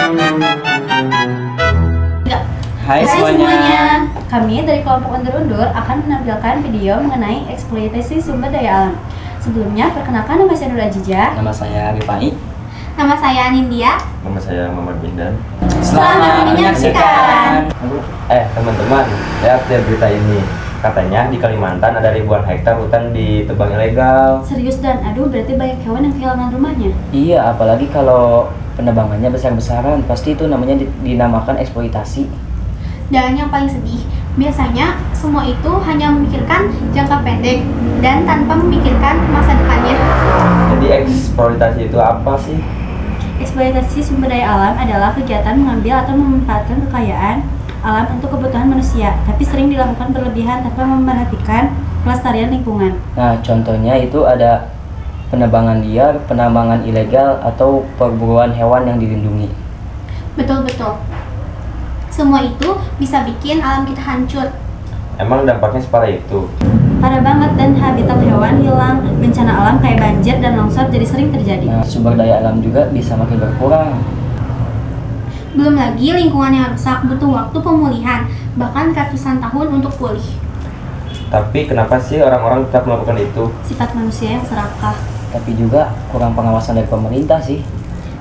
Hai semuanya. Kami dari kelompok Undur-Undur akan menampilkan video mengenai eksploitasi sumber daya alam. Sebelumnya, perkenalkan nama saya Nur Ajijah. Nama saya Rifai. Nama saya Anindya. Nama saya Muhammad Bindan. Selamat menyaksikan. Teman-teman, lihat deh berita ini. Katanya di Kalimantan ada ribuan hektar hutan ditebang ilegal. Serius Dan, aduh berarti banyak hewan yang kehilangan rumahnya. Iya, apalagi kalau penebangannya besar-besaran, pasti itu namanya dinamakan eksploitasi. Dan yang paling sedih, biasanya semua itu hanya memikirkan jangka pendek dan tanpa memikirkan masa depannya. Jadi eksploitasi itu apa sih? Eksploitasi sumber daya alam adalah kegiatan mengambil atau memanfaatkan kekayaan alam untuk kebutuhan manusia, tapi sering dilakukan berlebihan tanpa memperhatikan kelestarian lingkungan. Nah, contohnya itu ada penebangan liar, penambangan ilegal, atau perburuan hewan yang dilindungi. Betul-betul. Semua itu bisa bikin alam kita hancur. Emang dampaknya separah itu? Parah banget, dan habitat hewan hilang, bencana alam kayak banjir dan longsor jadi sering terjadi. Nah, sumber daya alam juga bisa makin berkurang. Belum lagi lingkungan yang rusak butuh waktu pemulihan, bahkan ratusan tahun untuk pulih. Tapi kenapa sih orang-orang tetap melakukan itu? Sifat manusia yang serakah. Tapi juga kurang pengawasan dari pemerintah sih.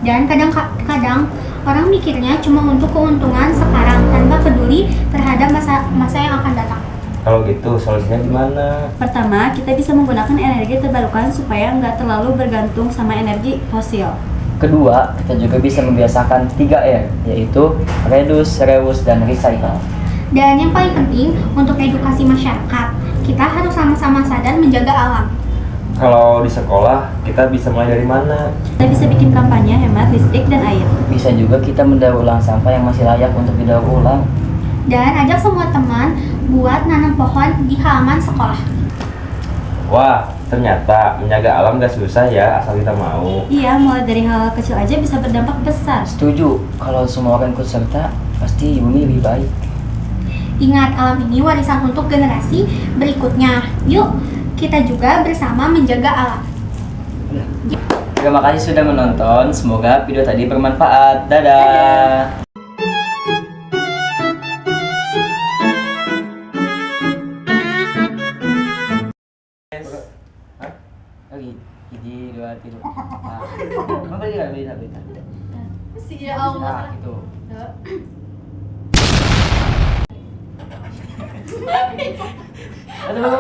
Dan kadang-kadang orang mikirnya cuma untuk keuntungan sekarang tanpa peduli terhadap masa yang akan datang. Kalau gitu, solusinya gimana? Pertama, kita bisa menggunakan energi terbarukan supaya nggak terlalu bergantung sama energi fosil. Kedua, kita juga bisa membiasakan 3R, yaitu reduce, reuse, dan recycle. Dan yang paling penting untuk edukasi masyarakat, kita harus sama-sama sadar menjaga alam. Kalau di sekolah, kita bisa mulai dari mana? Kita bisa bikin kampanye hemat listrik dan air. Bisa juga kita mendaur ulang sampah yang masih layak untuk didaur ulang. Dan ajak semua teman buat nanam pohon di halaman sekolah. Wah, ternyata menjaga alam gak susah ya, asal kita mau. Iya, mulai dari hal kecil aja bisa berdampak besar. Setuju, kalau semua orang ikut serta, pasti bumi lebih baik. Ingat, alam ini warisan untuk generasi berikutnya. Yuk, kita juga bersama menjaga alam. Terima kasih sudah menonton, semoga video tadi bermanfaat. Dadah. Lagi, hiji, dua, tiga. Nah, apa dia? Bisa. Ya Nah, gitu. Aduh.